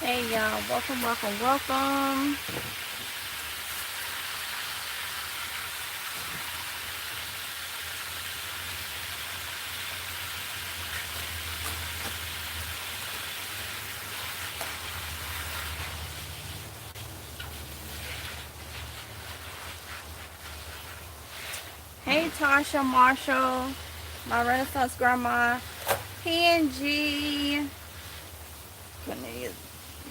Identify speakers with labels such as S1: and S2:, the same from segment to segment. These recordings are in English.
S1: Hey y'all, welcome. Hey Tasha Marshall, my Renaissance grandma, PNG. Goodness,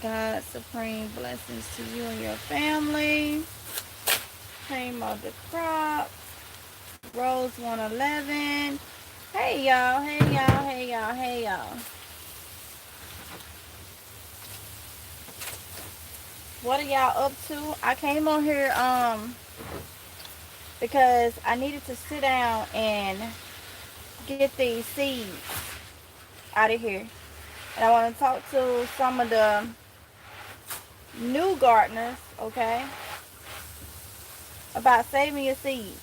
S1: God, supreme blessings to you and your family. Cream of the crop, Rose 111. Hey y'all, hey y'all. What are y'all up to? I came on here because I needed to sit down and get these seeds out of here. And I want to talk to some of the new gardeners, okay, about saving your seeds.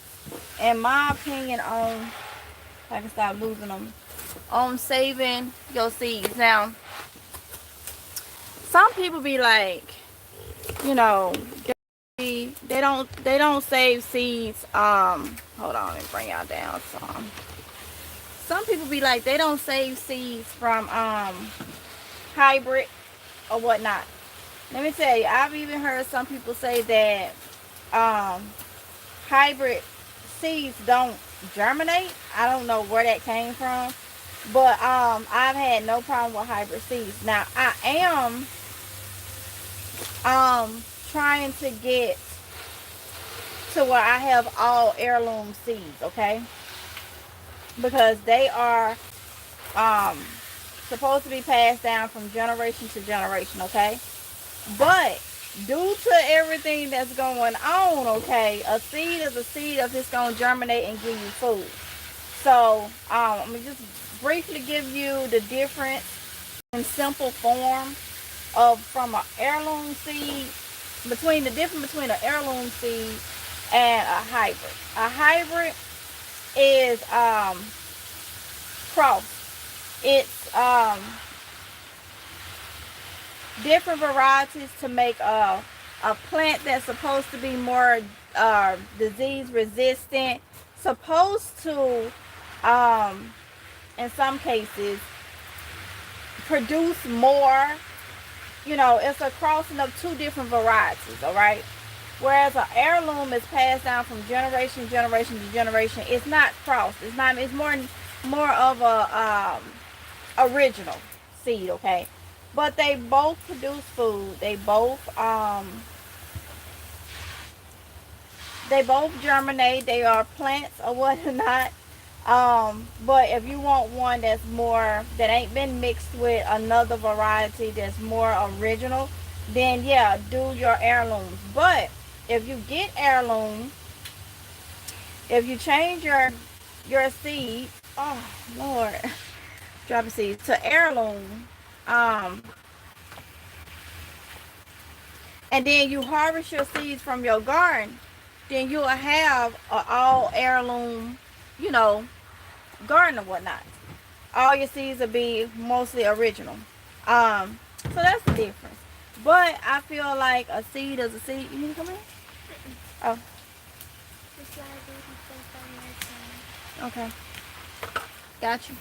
S1: And my opinion on, if I can stop losing them, on saving your seeds. Now, some people be like, you know, they don't save seeds. Hold on, let me bring y'all down some people be like they don't save seeds from hybrid or whatnot. Let me tell you, I've even heard some people say that hybrid seeds don't germinate. I don't know where that came from, but I've had no problem with hybrid seeds. Now I am trying to get to where I have all heirloom seeds, okay? Because they are um supposed to be passed down from generation to generation, okay? But due to everything that's going on, okay, a seed is a seed if it's going to germinate and give you food. So I'm going to just briefly give you the difference in simple form of from an heirloom seed, between the difference between an heirloom seed and a hybrid. A hybrid is cross. It's different varieties to make a plant that's supposed to be more disease resistant, supposed to in some cases produce more. It's a crossing of two different varieties, all right? Whereas an heirloom is passed down from generation to generation. It's not crossed. It's more of a original seed, okay? But they both produce food. They both germinate. They are plants or whatnot. But if you want one that ain't been mixed with another variety that's more original, then yeah, do your heirlooms. But if you get heirloom, if you change your seed, oh Lord, dropping seeds to heirloom, um, and then you harvest your seeds from your garden, then you'll have a all heirloom, you know, garden or whatnot. All your seeds will be mostly original. So that's the difference. But I feel like a seed is a seed. You need to come in? Oh, okay. Got you.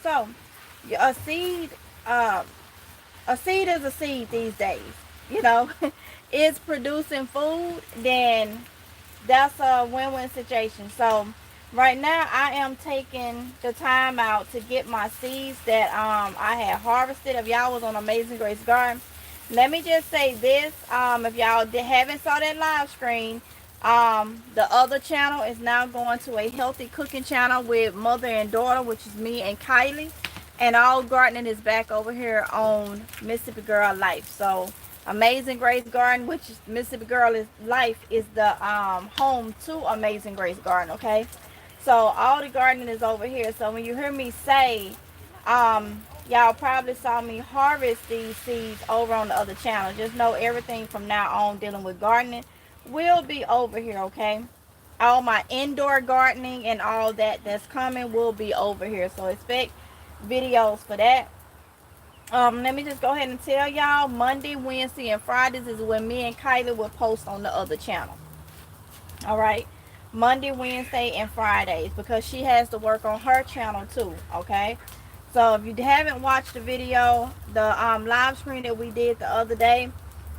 S1: So a seed, a seed is a seed these days. You know, it's producing food, then that's a win-win situation. So right now I am taking the time out to get my seeds that I had harvested. If y'all was on Amazing Grace Garden, let me just say this, if y'all haven't saw that live screen, the other channel is now going to a healthy cooking channel with mother and daughter, which is me and Kylie, and all gardening is back over here on Mississippi Girl Life. So Amazing Grace Garden, which is Mississippi Girl Life, is the home to Amazing Grace Garden, okay? So all the gardening is over here. So when you hear me say, y'all probably saw me harvest these seeds over on the other channel. Just know everything from now on dealing with gardening will be over here, okay? All my indoor gardening and all that's coming will be over here. So expect videos for that. Let me just go ahead and tell y'all, Monday, Wednesday, and Fridays is when me and Kylie will post on the other channel. All right, Monday, Wednesday, and Fridays, because she has to work on her channel too. Okay, so if you haven't watched the video, the live stream that we did the other day,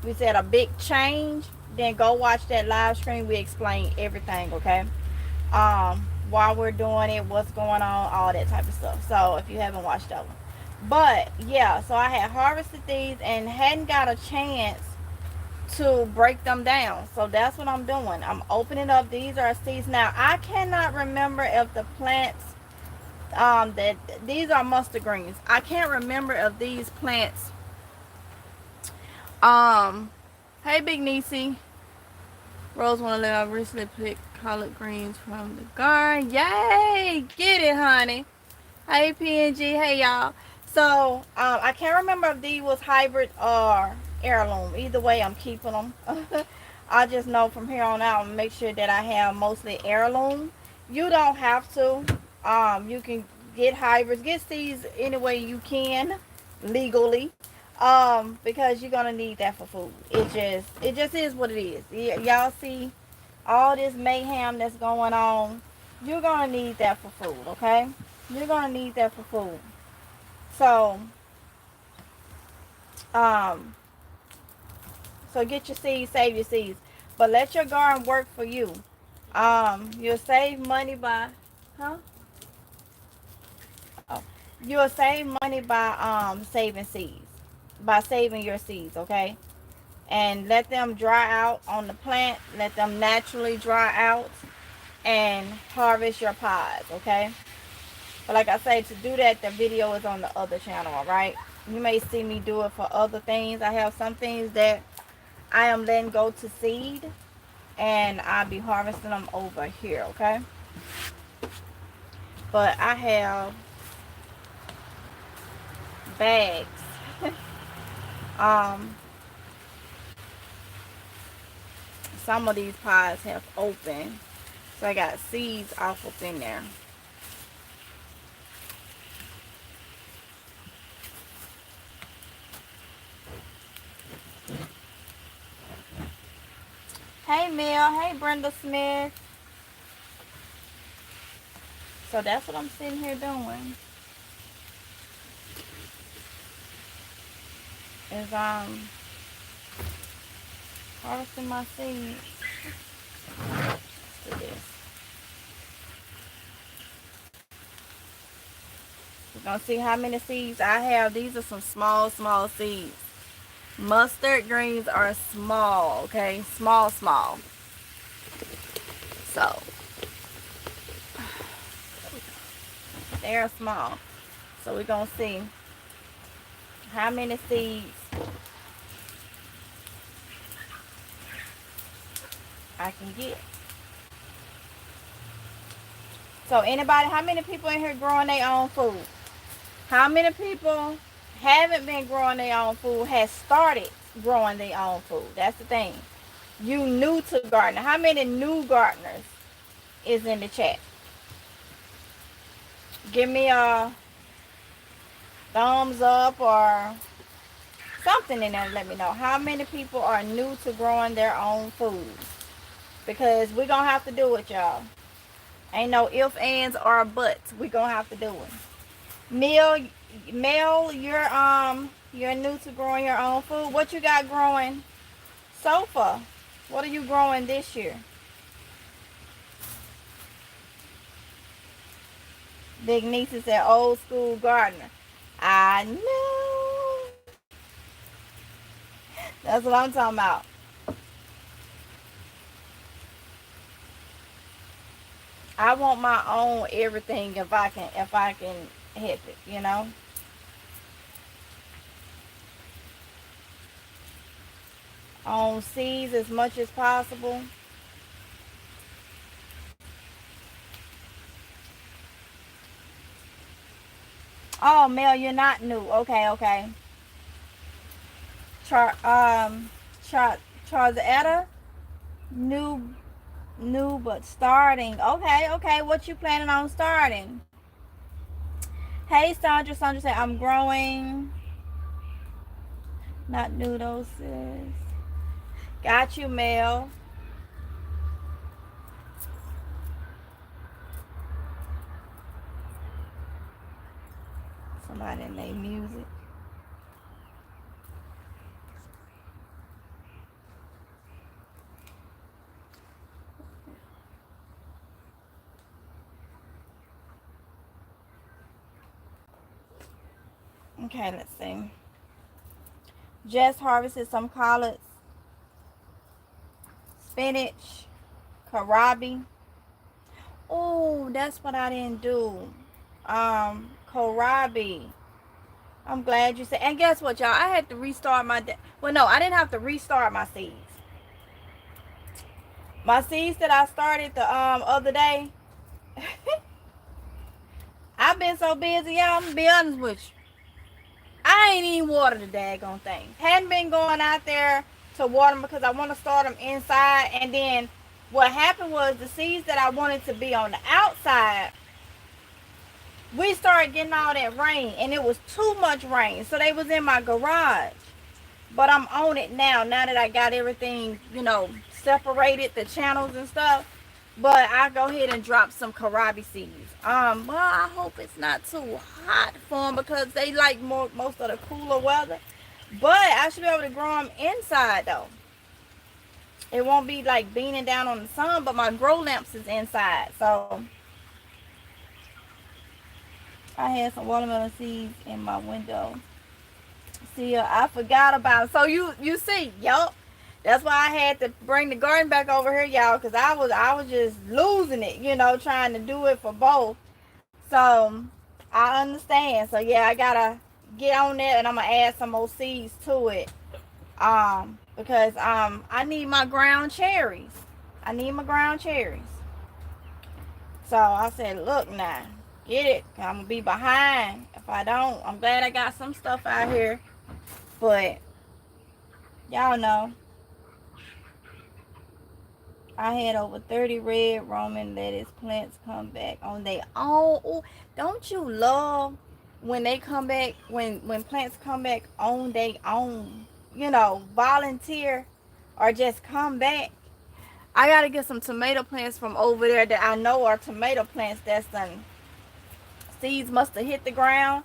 S1: we said a big change. Then go watch that live stream. We explain everything. Okay, while we're doing it, what's going on, all that type of stuff. So if you haven't watched that one, but yeah, so I had harvested these and hadn't got a chance to break them down. So that's what I'm doing. I'm opening up. These are seeds. Now I cannot remember if the plants that these are mustard greens. I can't remember if these plants hey Big Niecy. Rose wanna let I recently picked collard greens from the garden. Yay! Get it, honey. Hey PNG, hey y'all. So I can't remember if these was hybrid or heirloom. Either way, I'm keeping them. I just know from here on out, make sure that I have mostly heirloom. You don't have to. You can get hybrids, get seeds any way you can legally. Because you're gonna need that for food. It just is what it is. Y'all see all this mayhem that's going on. You're gonna need that for food, okay? You're gonna need that for food. So, so get your seeds, save your seeds, but let your garden work for you. You'll save money by, huh? Oh, you'll save money by saving seeds, by saving your seeds, okay? And let them dry out on the plant. Let them naturally dry out, and harvest your pods, okay? But like I say, to do that, the video is on the other channel, all right? You may see me do it for other things. I have some things that I am letting go to seed, and I'll be harvesting them over here, okay? But I have bags. Some of these pods have opened, so I got seeds off up in there. Hey Mel, hey Brenda Smith. So that's what I'm sitting here doing. Is harvesting my seeds. Let's do this. We're gonna see how many seeds I have. These are some small seeds. Mustard greens are small, okay? Small. So they're small. So we're gonna see how many seeds I can get. So anybody, how many people in here growing their own food? How many people haven't been growing their own food, has started growing their own food? That's the thing. You new to gardening. How many new gardeners is in the chat? Give me a thumbs up or something in there to let me know. How many people are new to growing their own food? Because we're going to have to do it, y'all. Ain't no ifs, ands, or buts. We're going to have to do it. Mel, you're new to growing your own food. What you got growing so far? What are you growing this year? Big niece is an old school gardener. I know. That's what I'm talking about. I want my own everything if I can help it, you know. On seeds as much as possible. Oh, Mel, you're not new. Okay. Charzetta, new but starting. Okay. What you planning on starting? Hey, Sandra said I'm growing Not noodles, sis. Got you, Mel. Somebody made music. Okay, let's see. Just harvested some collards, spinach, kohlrabi. Oh, that's what I didn't do. Kohlrabi. I'm glad you said. And guess what, y'all? I had to restart my. Well, no, I didn't have to restart my seeds. My seeds that I started the other day. I've been so busy, y'all. I'm gonna be honest with you. I ain't even watered the daggone thing. Hadn't been going out there to water them because I want to start them inside. And then what happened was the seeds that I wanted to be on the outside, we started getting all that rain, and it was too much rain, so they was in my garage. But I'm on it now that I got everything, separated, the channels and stuff. But I go ahead and drop some kohlrabi seeds. Well, I hope it's not too hot for them because they like most of the cooler weather. But I should be able to grow them inside though. It won't be like beating down on the sun, but my grow lamps is inside. So I had some watermelon seeds in my window. See, I forgot about it. So you see, yup. That's why I had to bring the garden back over here, y'all, because I was just losing it, trying to do it for both. So I understand. So yeah, I gotta get on that, and I'm gonna add some more seeds to it. Because I need my ground cherries. I need my ground cherries. So I said, look now, get it. I'm gonna be behind if I don't. I'm glad I got some stuff out here, but y'all know. I had over 30 red Roman lettuce plants come back on their own. Ooh, don't you love when they come back, when plants come back on their own, volunteer or just come back? I got to get some tomato plants from over there that I know are tomato plants that's done. Seeds must have hit the ground.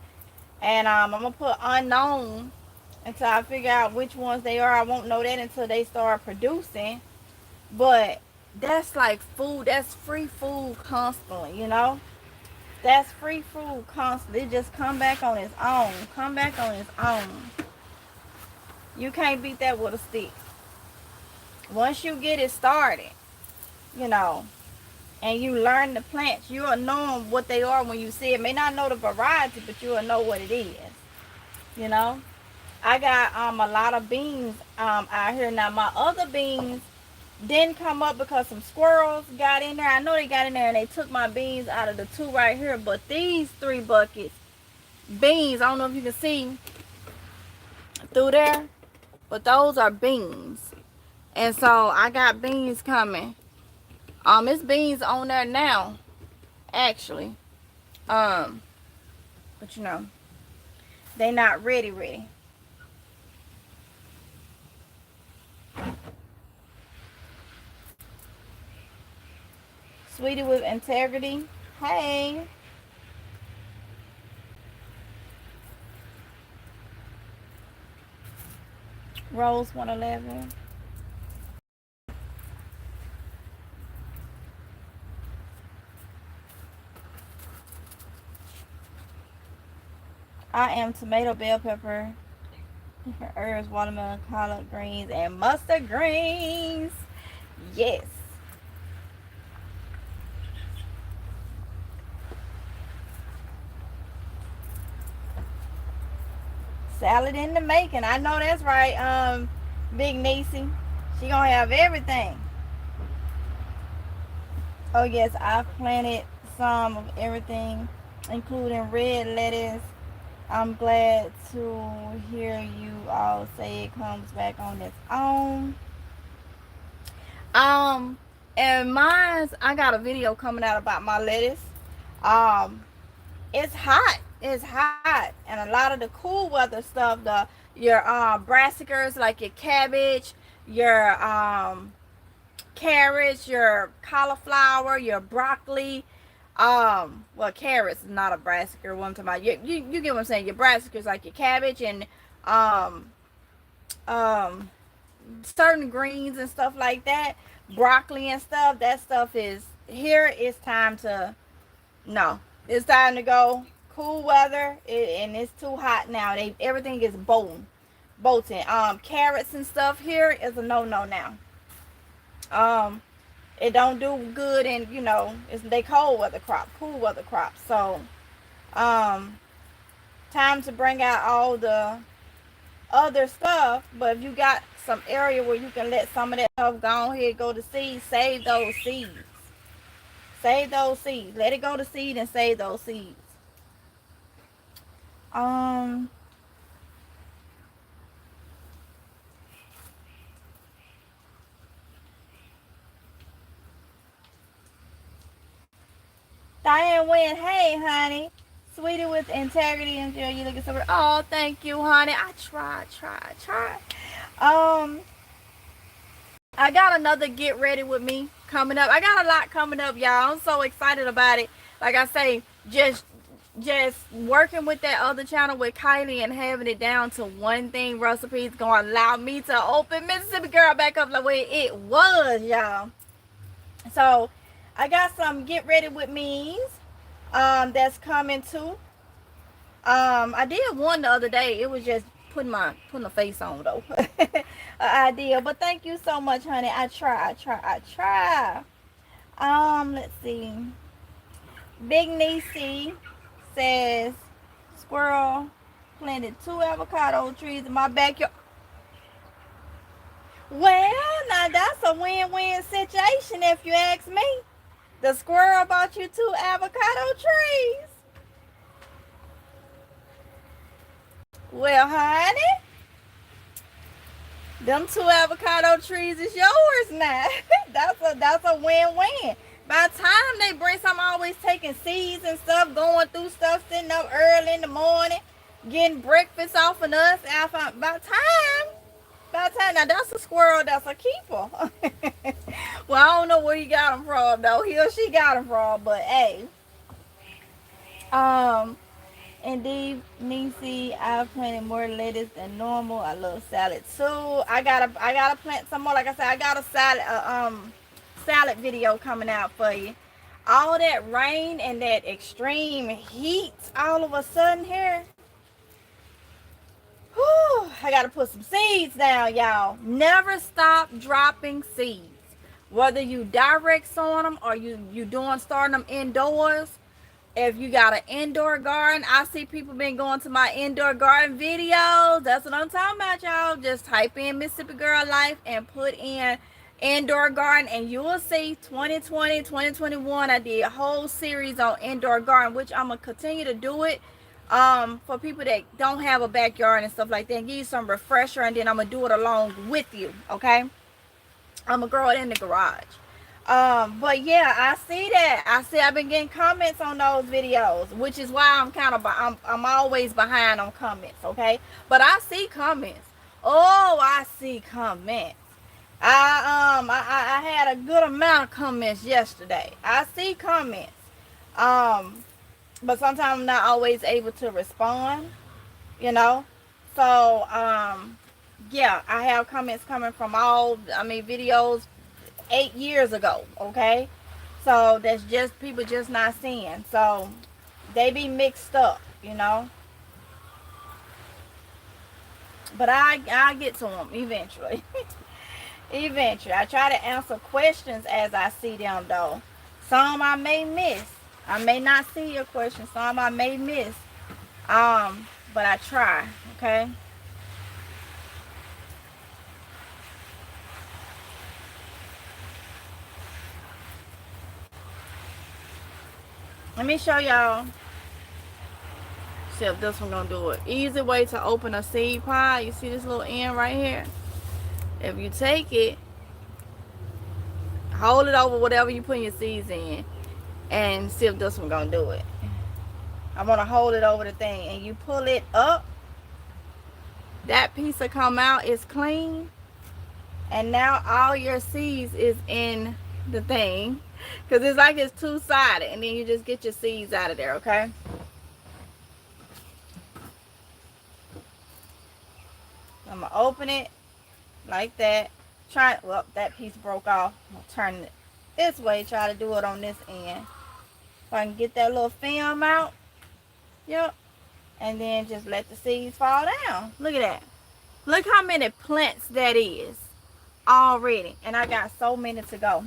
S1: And I'm going to put unknown until I figure out which ones they are. I won't know that until they start producing. But that's like food. That's free food constantly, That's free food constantly. It just come back on its own. Come back on its own. You can't beat that with a stick. Once you get it started, and you learn the plants, you'll know what they are when you see it. May not know the variety, but you'll know what it is, I got a lot of beans out here. Now, my other beans didn't come up because some squirrels got in there. I know they got in there and they took my beans out of the two right here. But these 3 buckets, beans, I don't know if you can see through there, but those are beans. And so I got beans coming. It's beans on there now, actually. But they not ready. Sweetie with integrity. Hey. Rose 111. I am tomato, bell pepper, herbs, watermelon, collard greens, and mustard greens. Yes. Salad in the making. I know that's right, Big Niecy. She gonna have everything. Oh yes, I've planted some of everything, including red lettuce. I'm glad to hear you all say it comes back on its own. And mine's, I got a video coming out about my lettuce. It's hot. it's hot, and a lot of the cool weather stuff, your brassicas, like your cabbage, your carrots, your cauliflower, your broccoli. Well, carrots is not a brassica. One time, you get what I'm saying. Your brassicas, like your cabbage and um um certain greens and stuff like that, broccoli and stuff. That stuff is here. It's time to no. It's time to go. Cool weather, and it's too hot now. Everything is bolting. Carrots and stuff here is a no now. Um, it don't do good, and they cold weather crop, cool weather crops. So, um, time to bring out all the other stuff. But if you got some area where you can let some of that stuff go ahead, go to seed, save those seeds. Save those seeds. Let it go to seed and save those seeds. Diane went, hey, honey. Sweetie with integrity and joy. You looking so pretty. Oh, thank you, honey. I tried. I got another get ready with me coming up. I got a lot coming up, y'all. I'm so excited about it. Like I say, just working with that other channel with Kylie and having it down to one thing recipe is going to allow me to open Mississippi Girl back up the way it was, y'all. So I got some get ready with me's that's coming too. I did one the other day. It was just putting a face on though. An idea. But thank you so much, honey. I try. Let's see. Big Niecy says squirrel planted 2 avocado trees in my backyard. Well, now that's a win-win situation if you ask me. The squirrel bought you 2 avocado trees. Well, honey, them 2 avocado trees is yours now. that's a win-win. By the time they bring some, always taking seeds and stuff, going through stuff, sitting up early in the morning, getting breakfast off of us. By the time, now that's a squirrel, that's a keeper. Well, I don't know where he got them from, though. He or she got them from, but hey. Indeed, Niecy, I've planted more lettuce than normal. I love salad too. I gotta plant some more. Like I said, I got a salad video coming out for you. All that rain and that extreme heat all of a sudden here. Whew, I gotta put some seeds down, y'all. Never stop dropping seeds. Whether you direct sowing them or you starting them indoors. If you got an indoor garden, I see people been going to my indoor garden videos. That's what I'm talking about, y'all. Just type in Mississippi Girl Life and put in indoor garden, and you will see 2020, 2021. I did a whole series on indoor garden, which I'm going to continue to do it for people that don't have a backyard and stuff like that. Give you some refresher, and then I'm going to do it along with you, okay? I'm going to grow it in the garage. But yeah, I see that. I've been getting comments on those videos, which is why I'm always behind on comments, okay? But I see comments. Oh, I see comments. I had a good amount of comments yesterday. I see comments. But sometimes I'm not always able to respond, So, yeah, I have comments coming from videos 8 years ago, okay? So that's just people just not seeing. So they be mixed up, But I get to them eventually. Eventually. I try to answer questions as I see them, though. Some I may miss. I may not see your question. Some I may miss. But I try, okay? Let me show y'all. See if this one gonna do it. Easy way to open a seed pod. You see this little end right here? If you take it, hold it over whatever you put your seeds in, and see if this one gonna do it. Let me show y'all. See if this one gonna do it. Easy way to open a seed pod. You see this little end right here? If you take it, hold it over whatever you put your seeds in, and see if this one gonna do it. I want to hold it over the thing, and you pull it up. That piece will come out, is clean, and now all your seeds is in the thing, because it's like it's two-sided, and then you just get your seeds out of there. Okay, I'm gonna open it like that. Well, that piece broke off. I'm gonna turn it this way, try to do it on this end, so I can get that little film out. Yep. And then just let the seeds fall down. Look at that. Look how many plants that is already, and I got so many to go.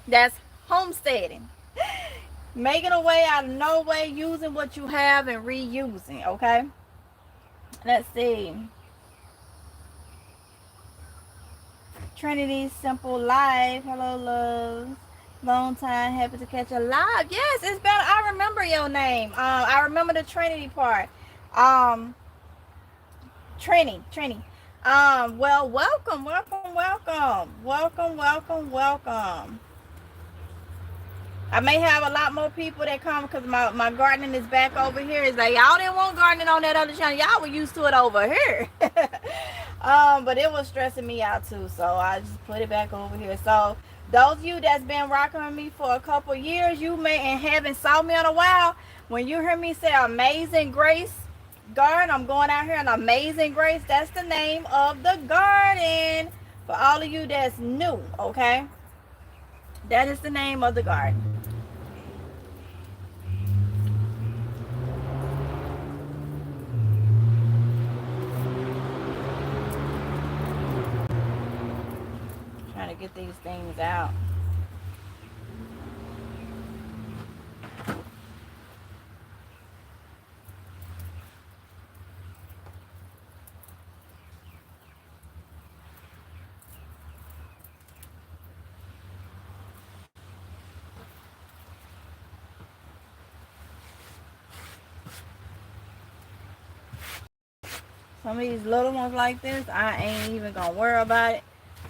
S1: That's homesteading. Making a way out of no way, using what you have and reusing. Okay, let's see. Trinity Simple Life, hello love, long time, happy to catch a live. Yes, it's better. I remember your name. I remember the Trinity part. Trini. Well, welcome. I may have a lot more people that come because my gardening is back over here. It's like, y'all didn't want gardening on that other channel. Y'all were used to it over here. But it was stressing me out too, so I just put it back over here. So those of you that's been rocking with me for a couple years, you may and haven't saw me in a while, when you hear me say Amazing Grace Garden, I'm going out here in Amazing Grace. That's the name of the garden. For all of you that's new, okay? That is the name of the garden. Trying to get these things out. Some of these little ones like this, I ain't even gonna worry about it.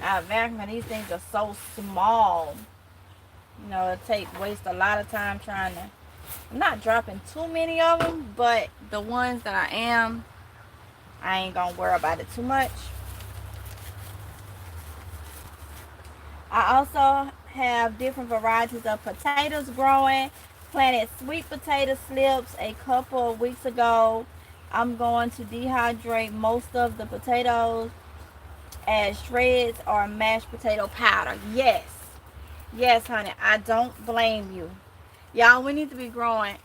S1: I vacuum. These things are so small. You know, it waste a lot of time trying to. I'm not dropping too many of them, but the ones that I am, I ain't gonna worry about it too much. I also have different varieties of potatoes growing. Planted sweet potato slips a couple of weeks ago. I'm going to dehydrate most of the potatoes as shreds or mashed potato powder. Yes, honey, I don't blame you. Y'all, we need to be growing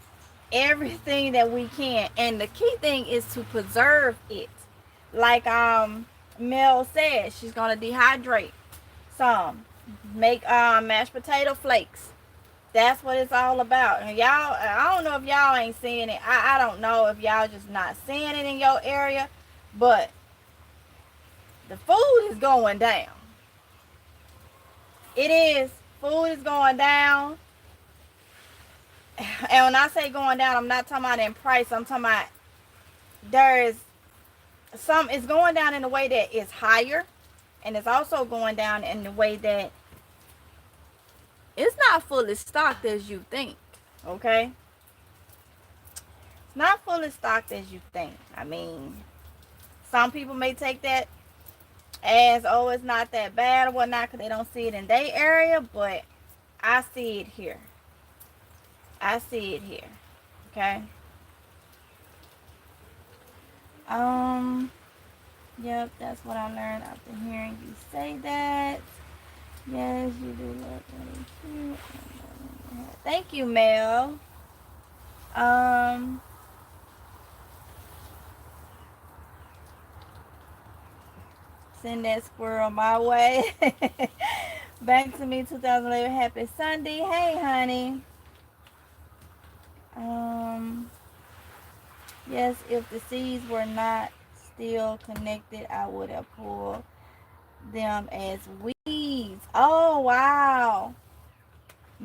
S1: everything that we can, and the key thing is to preserve it. Like Mel said, she's gonna dehydrate some, make mashed potato flakes. That's what it's all about. And y'all, I don't know if y'all ain't seeing it. I don't know if y'all just not seeing it in your area, but the food is going down. It is. Food is going down. And when I say going down, I'm not talking about in price. I'm talking about it's going down in a way that is higher, and it's also going down in the way that it's not fully stocked as you think. Okay? It's not fully stocked as you think. I mean, some people may take that as, oh, it's not that bad or whatnot because they don't see it in their area, but I see it here. Okay? Yep, that's what I learned after hearing you say that. Yes, you do look really cute. Thank you, Mel. Send that squirrel my way. Back to me, 2011. Happy Sunday. Hey, honey. Yes, if the seeds were not still connected, I would have pulled them as weeds. Oh, wow.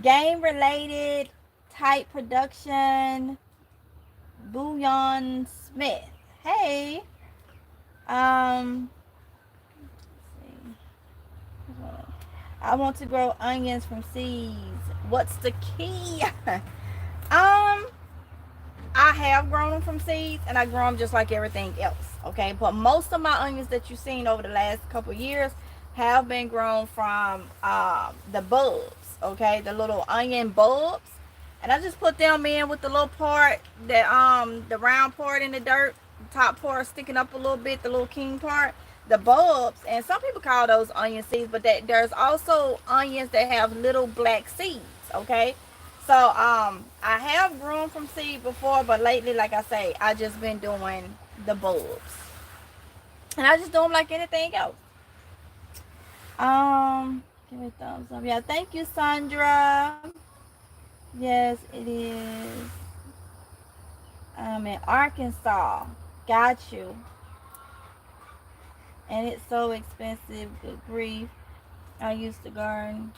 S1: Game related type production. Bouillon Smith. Hey. I want to grow onions from seeds. What's the key? I have grown them from seeds, and I grow them just like everything else. Okay, but most of my onions that you've seen over the last couple years have been grown from the bulbs. Okay, the little onion bulbs, and I just put them in with the little part that the round part in the dirt, top part sticking up a little bit, the little king part, the bulbs. And some people call those onion seeds, but there's also onions that have little black seeds. Okay, so I have grown from seed before, but lately, like I say, I just been doing the bulbs, and I just do them like anything else. Give me a thumbs up. Yeah, thank you, Sandra. Yes, it is. I'm in Arkansas. Got you. And it's so expensive. Good grief. I used to garden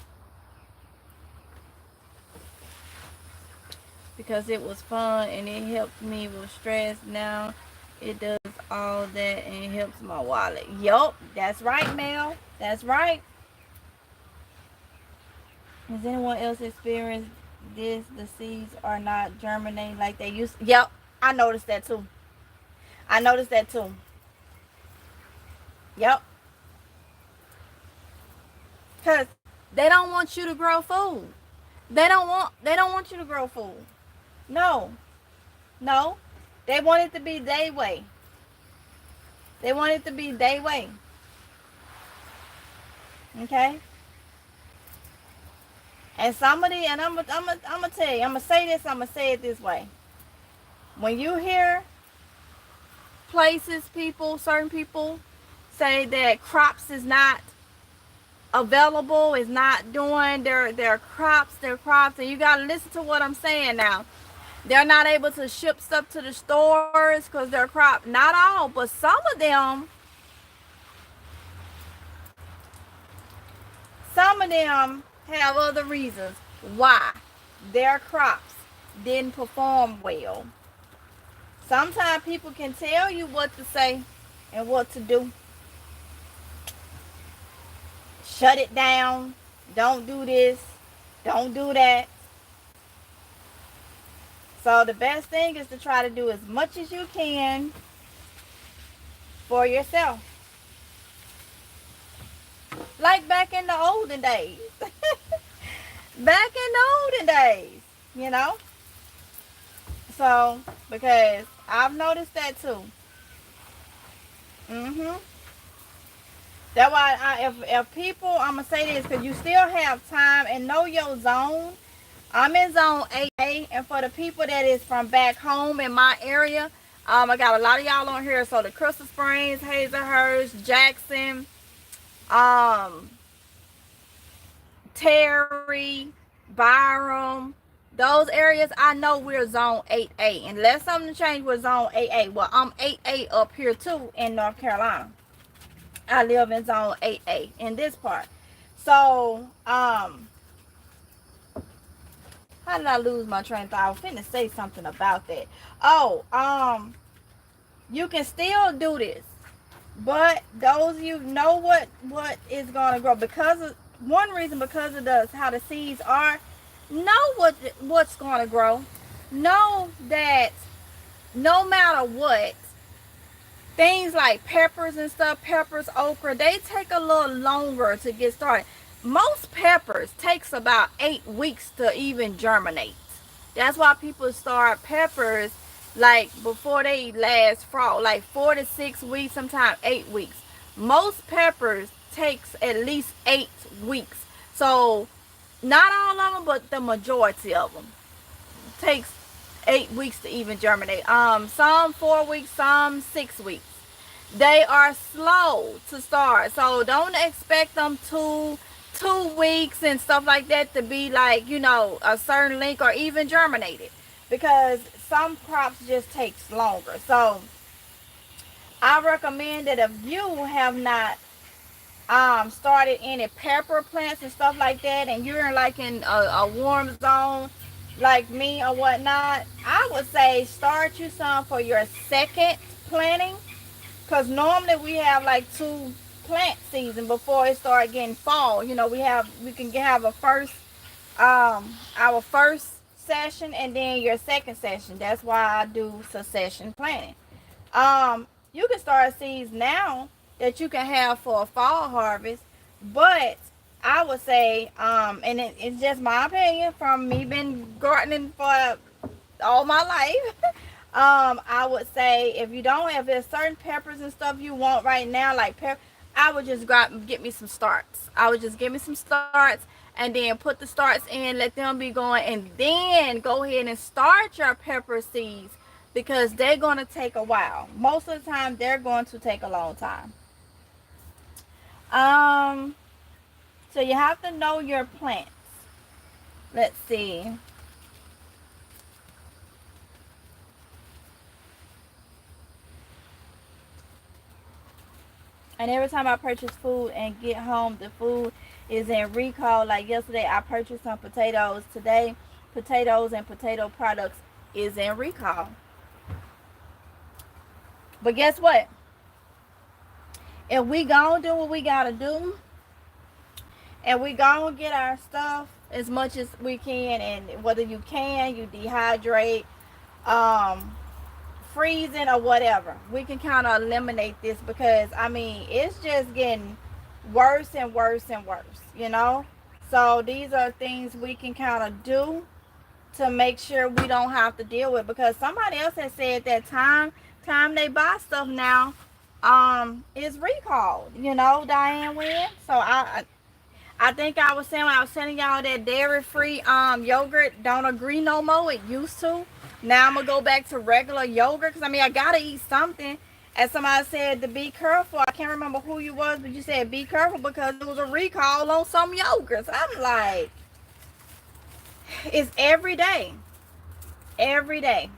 S1: because it was fun and it helped me with stress. Now it does all that and it helps my wallet. Yup, that's right, Mel. That's right. Has anyone else experienced this? The seeds are not germinating like they used to. Yep, I noticed that too. I noticed that too. Yep. Because they don't want you to grow food. They don't want you to grow food. No. No. They want it to be their way. They want it to be their way. Okay? And somebody, and I'm gonna tell you, I'm gonna say this, I'm gonna say it this way. When you hear places, people, certain people say that crops is not available, is not doing their crops, and you gotta listen to what I'm saying now. They're not able to ship stuff to the stores because their crop, not all, but some of them have other reasons why their crops didn't perform well. Sometimes people can tell you what to say and what to do. Shut it down. Don't do this. Don't do that. So the best thing is to try to do as much as you can for yourself. Like back in the olden days. Back in the olden days, you know. So, because I've noticed that too. That's why if people, I'm going to say this because you still have time and know your zone. I'm in zone 8A, and for the people that is from back home in my area, I got a lot of y'all on here. So the Crystal Springs, Hazelhurst, Jackson, Terry, Byram, those areas, I know we're zone 8A. Unless something changed with zone 8A. Well, I'm 8A up here too in North Carolina. I live in zone 8A in this part. So, how did I lose my train of thought? I was finna say something about that. Oh, you can still do this. But those you know what is gonna grow, because of one reason, because of how the seeds are, know what's gonna grow. Know that no matter what, things like peppers and stuff, peppers, okra, they take a little longer to get started. Most peppers takes about 8 weeks to even germinate. That's why people start peppers like before they last fall, like 4 to 6 weeks, sometimes 8 weeks. Most peppers takes at least 8 weeks. So not all of them, but the majority of them takes 8 weeks to even germinate. Some 4 weeks, some 6 weeks. They are slow to start, so don't expect them to 2 weeks and stuff like that to be like, you know, a certain length or even germinated, because some crops just takes longer. So I recommend that if you have not started any pepper plants and stuff like that, and you're like in a warm zone like me or whatnot, I would say start you some for your second planting, because normally we have like 2 plant season before it start getting fall. You know, we can have a first our first session and then your second session. That's why I do succession planting. You can start seeds now that you can have for a fall harvest, but I would say, and it's just my opinion from me been gardening for all my life. I would say if you don't have, there's certain peppers and stuff you want right now, like pepper, I would just get me some starts. I would just get me some starts and then put the starts in, let them be going, and then go ahead and start your pepper seeds because they're going to take a while. Most of the time, they're going to take a long time. So you have to know your plants. Let's see. And every time I purchase food and get home, the food is in recall. Like yesterday, I purchased some potatoes. Today, potatoes and potato products is in recall. But guess what? If we gonna do what we gotta do, and we gonna get our stuff as much as we can, and whether you can, you dehydrate, um, freezing or whatever, we can kind of eliminate this because I mean it's just getting worse and worse and worse, you know. So these are things we can kind of do to make sure we don't have to deal with, because somebody else has said that time they buy stuff now is recalled, you know, Diane Wynn. So I think I was saying when I was telling y'all that dairy free yogurt don't agree no more. It used to. Now I'm gonna go back to regular yogurt because I mean I gotta eat something. As somebody said to be careful. I can't remember who you was, but you said be careful because there was a recall on some yogurts. I'm like, it's every day, every day,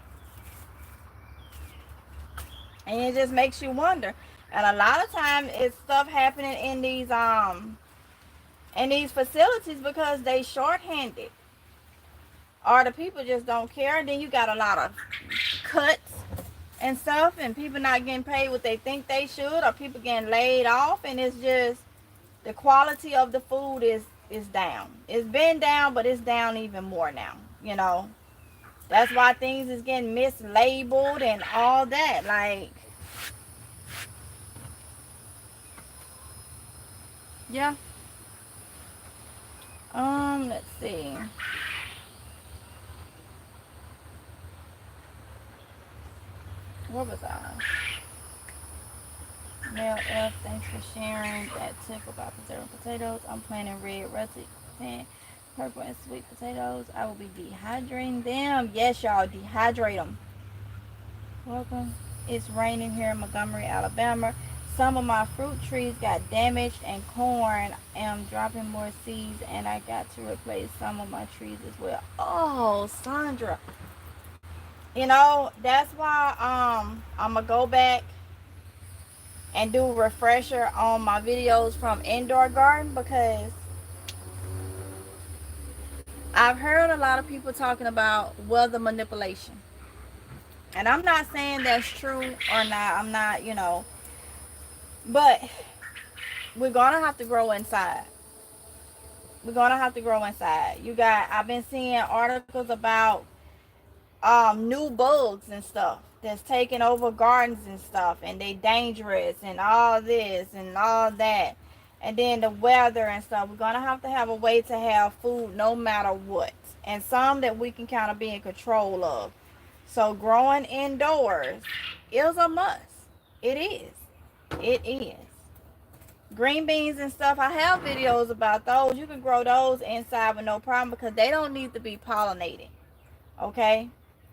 S1: and it just makes you wonder. And a lot of times it's stuff happening in these facilities because they shorthanded, or the people just don't care. And then you got a lot of cuts and stuff, and people not getting paid what they think they should, or people getting laid off, and it's just the quality of the food is down. It's been down, but it's down even more now, you know. That's why things is getting mislabeled and all that. Like, yeah. Let's see. What was I? Mel F, thanks for sharing that tip about preserving potatoes. I'm planting red, russet, tan, purple, and sweet potatoes. I will be dehydrating them. Yes, y'all, dehydrate them. Welcome. It's raining here in Montgomery, Alabama. Some of my fruit trees got damaged, and corn am dropping more seeds, and I got to replace some of my trees as well. Oh, Sandra. You know, that's why I'm gonna go back and do a refresher on my videos from indoor garden, because I've heard a lot of people talking about weather manipulation. And I'm not saying that's true or not. I'm not, you know, but we're gonna have to grow inside. We're gonna have to grow inside. I've been seeing articles about new bugs and stuff that's taking over gardens and stuff, and they dangerous and all this and all that, and then the weather and stuff. We're gonna have a way to have food no matter what, and some that we can kind of be in control of. So growing indoors is a must. It is. It is. Green beans and stuff, I have videos about those. You can grow those inside with no problem because they don't need to be pollinated. Okay?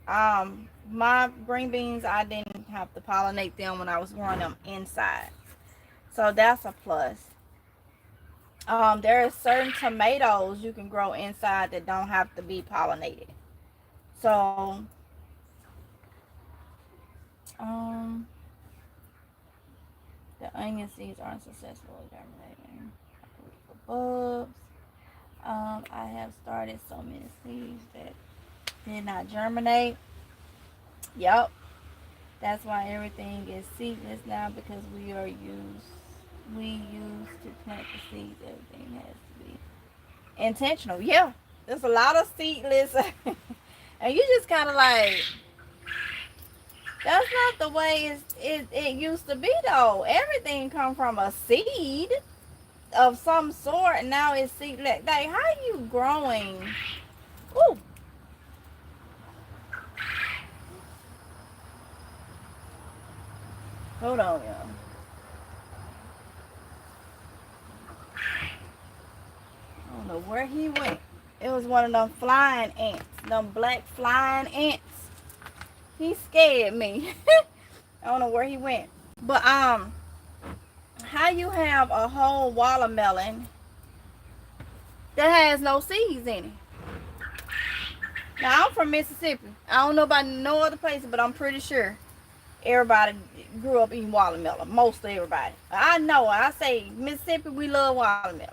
S1: My green beans, I didn't have to pollinate them when I was growing them inside. So that's a plus. There are certain tomatoes you can grow inside that don't have to be pollinated. So, the onion seeds aren't successful germinating. Bulbs. I have started so many seeds that did not germinate. Yep. That's why everything is seedless now, because we use to plant the seeds. Everything has to be intentional. Yeah. There's a lot of seedless And you just kind of like, that's not the way it used to be though. Everything come from a seed of some sort. And now it's seed. Like how you growing? Ooh, hold on, y'all. I don't know where he went. It was one of them flying ants, them black flying ants. He scared me. I don't know where he went. But how you have a whole watermelon that has no seeds in it? Now I'm from Mississippi. I don't know about no other places, but I'm pretty sure everybody grew up eating watermelon. Most of everybody. I know. I say Mississippi, we love watermelon.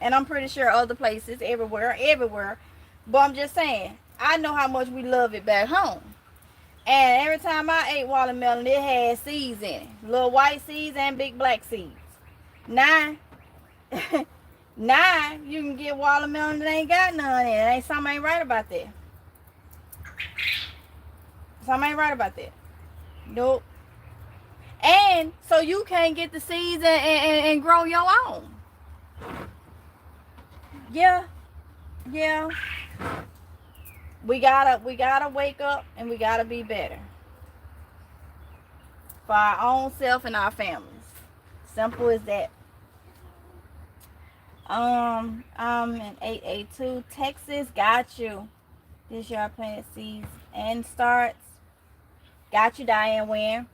S1: And I'm pretty sure other places, everywhere. But I'm just saying, I know how much we love it back home. And every time I ate watermelon, it had seeds in it. Little white seeds and big black seeds. Now, now you can get watermelon that ain't got none in it. Something ain't right about that. Something ain't right about that. Nope. And so you can't get the seeds and grow your own. Yeah. Yeah. We gotta wake up and we gotta be better. For our own self and our families. Simple as that. I'm in 882 Texas. Got you. This year I planted seeds and starts. Got you, Diane Wynn.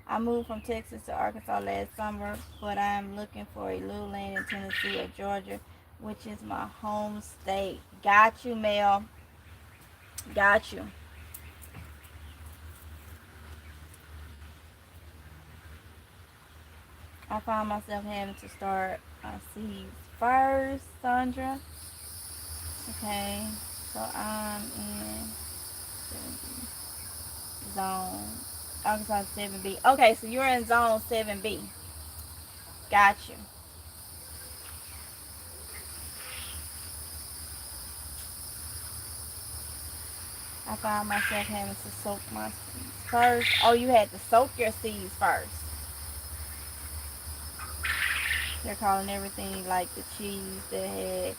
S1: I moved from Texas to Arkansas last summer, but I'm looking for a little land in Tennessee or Georgia, which is my home state. Got you, Mel. Got you. I found myself having to start seeds first, Sandra. Okay, so I'm in zone Arkansas 7B. Okay, so you're in zone 7B. Got you. I found myself having to soak my seeds first. Oh, you had to soak your seeds first. They're calling everything like the cheese that had.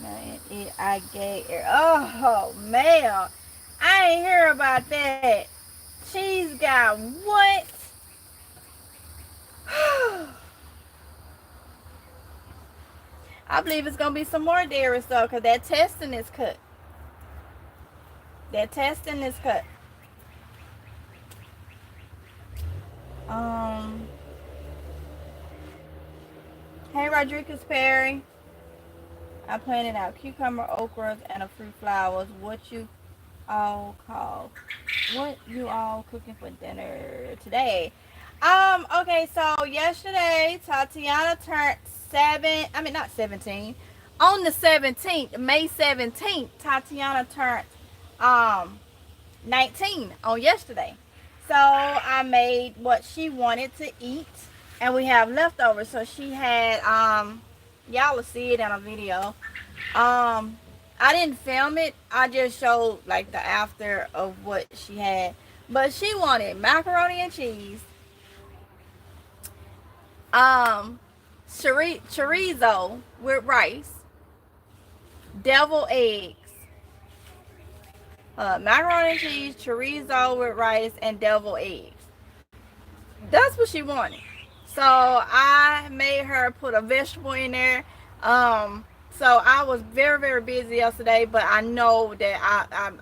S1: Man, I gave. Oh man, I ain't hear about that. Cheese got what? I believe it's gonna be some more dairy stuff because that testing is cut. That testing is cut. Hey Rodriguez Perry. I planted out cucumber, okras, and a few flowers. What you all cooking for dinner today? Okay, so yesterday Tatiana turned not 17. On the 17th, May 17th, Tatiana turned 19 on yesterday. So I made what she wanted to eat and we have leftovers. So she had y'all will see it in a video. I didn't film it. I just showed like the after of what she had. But she wanted macaroni and cheese, chorizo with rice, devil eggs, macaroni and cheese, chorizo with rice, and devil eggs. That's what she wanted. So I made her put a vegetable in there. So I was very, very busy yesterday, but I know that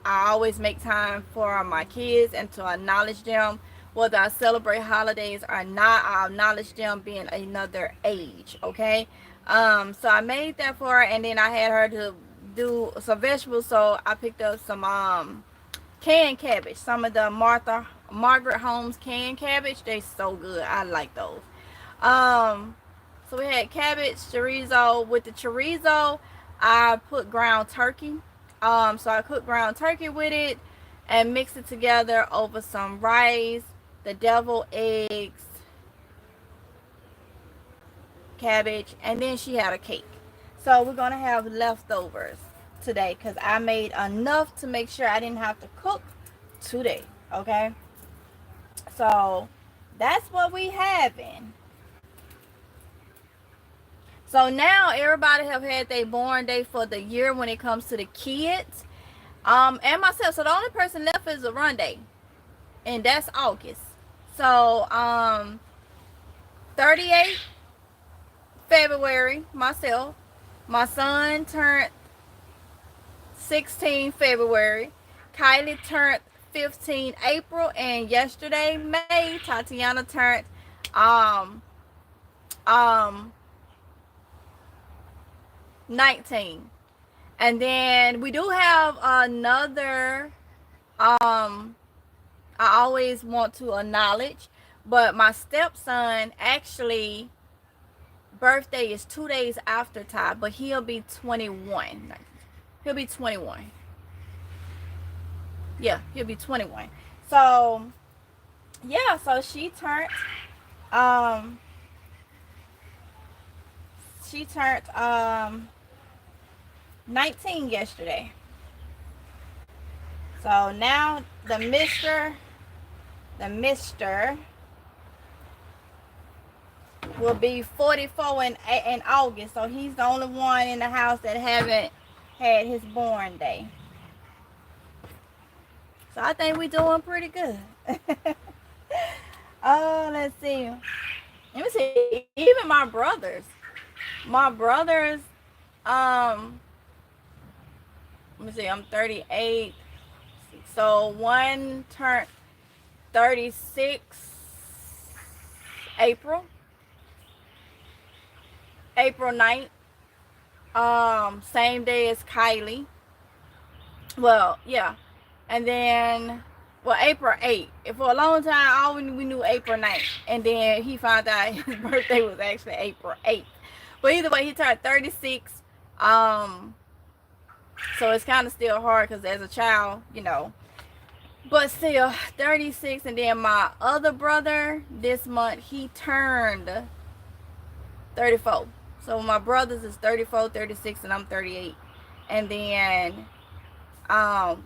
S1: I always make time for my kids and to acknowledge them. Whether I celebrate holidays or not, I acknowledge them being another age, okay? So I made that for her, and then I had her to do some vegetables, so I picked up some canned cabbage. Some of the Margaret Holmes canned cabbage. They so good. I like those. So we had cabbage, chorizo. With the chorizo, I put ground turkey. So I cooked ground turkey with it and mixed it together over some rice, the devil eggs, cabbage, and then she had a cake. So we're gonna have leftovers today because I made enough to make sure I didn't have to cook today. Okay, so that's what we having. So now everybody have had their born day for the year when it comes to the kids, and myself. So the only person left is Oronde, and that's August. So 38 February, myself. My son turned 16 February. Kylie turned 15 April, and yesterday May, Tatiana turned um um 19. And then we do have another I always want to acknowledge, but my stepson actually birthday is 2 days after Ty, but he'll be 21. He'll be 21. Yeah, he'll be 21. So yeah, so um she turned 19 yesterday. So now the mister will be 44 in August. So he's the only one in the house that haven't had his born day. So I think we're doing pretty good. Oh, let's see. Let me see. Even my brothers, let me see, I'm 38. So one turned 36 April 9th. Same day as Kylie. Well, yeah. And then, well, April 8th. For a long time, all we knew April 9th. And then he found out his birthday was actually April 8th. But either way, he turned 36. So it's kind of still hard because as a child, you know. But still, 36. And then my other brother, this month, he turned 34. So my brothers is 34, 36, and I'm 38. And then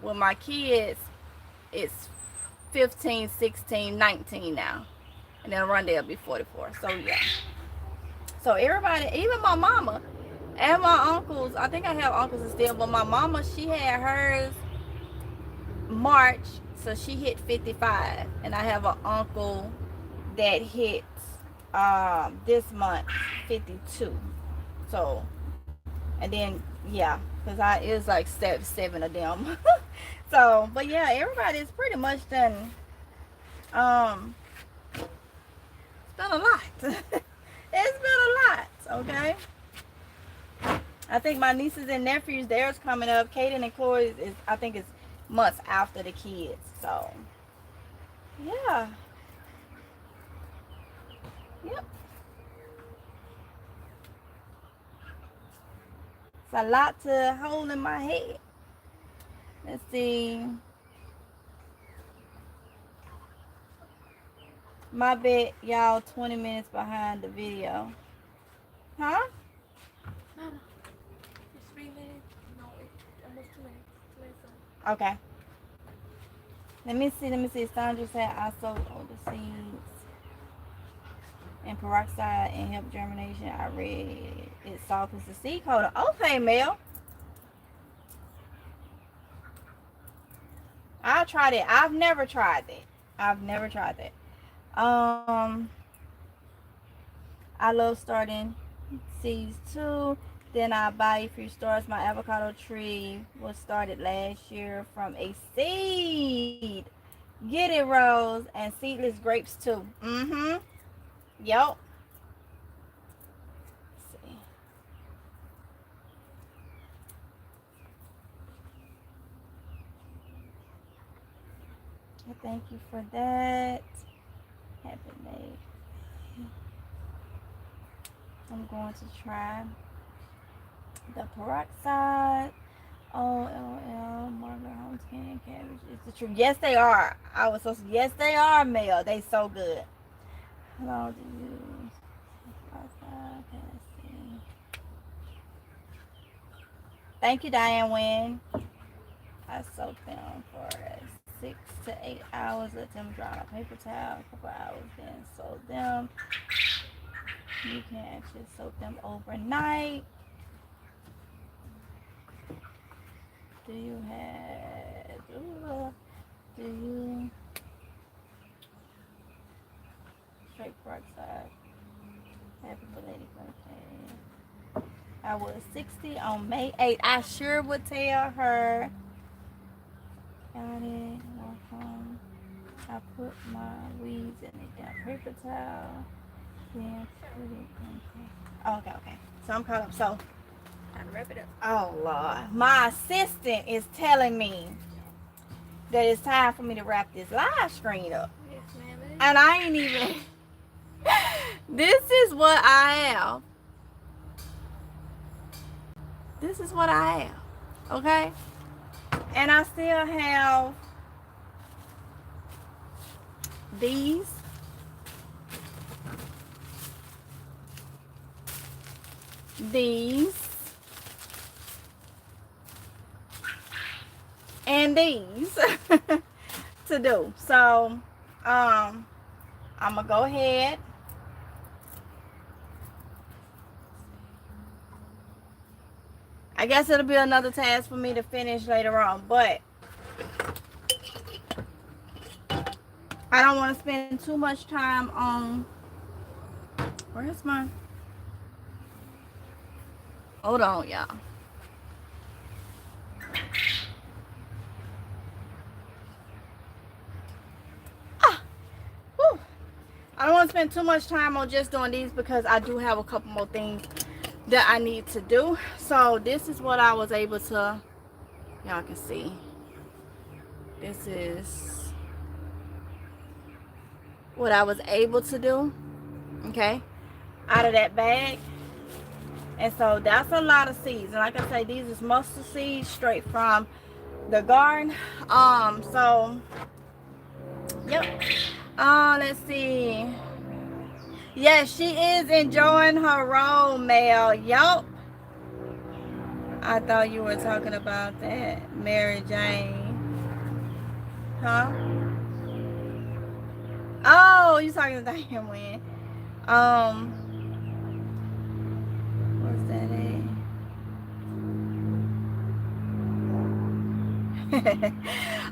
S1: with my kids, it's 15, 16, 19 now. And then Oronde will be 44. So yeah. So everybody, even my mama and my uncles, I think I have uncles still, but my mama, she had hers March, so she hit 55. And I have an uncle that hits this month 52. So, and then yeah, because it was like seven of them. So, but yeah, everybody's pretty much done. It's been a lot. It's been a lot. Okay. I think my nieces and nephews, theirs coming up. Kaden and Chloe is I think it's months after the kids. So yeah. Yep. It's a lot to hold in my head. Let's see. My bet y'all 20 minutes behind the video. Huh? No. It's 3 minutes. No, it's almost 2 minutes. 2 minutes. Okay. Let me see. Sandra said I sowed all the seeds and peroxide and help germination. I read it softens the seed coating. Okay, Mel. I'll try that. I've never tried that. I love starting seeds too. Then I buy a few starts. My avocado tree was started last year from a seed. Get it, Rose. And seedless grapes too. Mm-hmm. Yup. See. Thank you for that. Happy May. I'm going to try the peroxide. Oh, LL, Margaret Holmes candy cabbage. It's the truth. Yes, they are. Yes, they are, Mel. They so good. Hello, do you? Okay, let's see. Thank you, Diane Wynn. I soak them for 6 to 8 hours. Let them dry on a paper towel. A couple hours, then soak them. You can actually soak them overnight. Do you straight peroxide? Happy belated birthday. I was 60 on May 8th. I sure would tell her. Got it. Walk home. I put my weeds in a damp paper towel. Then put it in. Oh, okay. So I'm caught up. So
S2: Time to wrap it up.
S1: oh Lord, my assistant is telling me that it's time for me to wrap this live screen up.
S2: Yes, ma'am.
S1: And I ain't even. This is what I have. This is what I have. Okay? And I still have these. These. And these to do. So, I'm gonna go ahead. I guess it'll be another task for me to finish later on, but I don't want to spend too much time on. Where's my? Hold on, y'all. I don't want to spend too much time on just doing these because I do have a couple more things that I need to do. So this is what I was able to, y'all can see. This is what I was able to do, okay, out of that bag. And so that's a lot of seeds. And like I say, these is mustard seeds straight from the garden. So, yep. Let's see. Yes, she is enjoying her role, Mel. Yup. I thought you were talking about that, Mary Jane. Huh? Oh, you talking about him when? What's that at?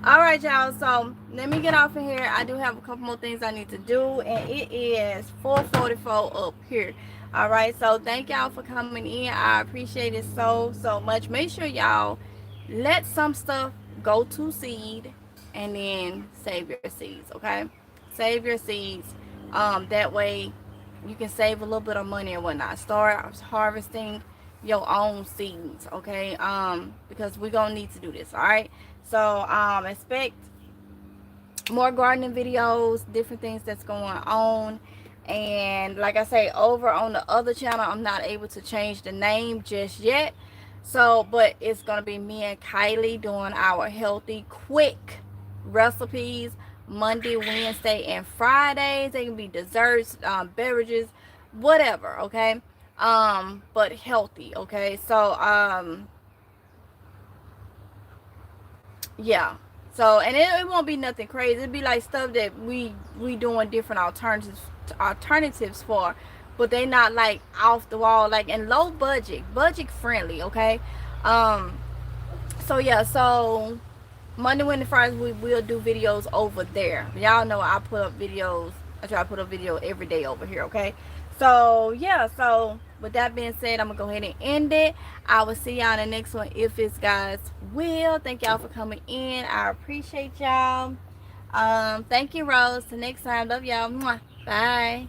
S1: All right, y'all. So let me get off of here. I do have a couple more things I need to do, and it is 4:44 up here. All right. So thank y'all for coming in. I appreciate it so much. Make sure y'all let some stuff go to seed, and then save your seeds. Okay, save your seeds. That way you can save a little bit of money and whatnot. Start harvesting your own seeds. Okay. Because we're gonna need to do this. All right. So expect more gardening videos, different things that's going on. And like I say, over on the other channel, I'm not able to change the name just yet. So, but it's gonna be me and Kylie doing our healthy, quick recipes Monday, Wednesday, and Fridays. They can be desserts, beverages, whatever. Okay, but healthy. Okay, so yeah. So, and it won't be nothing crazy. It'd be like stuff that we doing different alternatives for, but they not like off the wall, like in low budget friendly. Okay. So yeah, so Monday, Wednesday, Fridays we will do videos over there. Y'all know I put up videos. I try to put up video every day over here. Okay. So yeah, so with that being said, I'm gonna go ahead and end it. I will see y'all in the next one if it's God's will. Thank y'all for coming in. I appreciate y'all. Thank you, Rose. Till next time. Love y'all. Bye.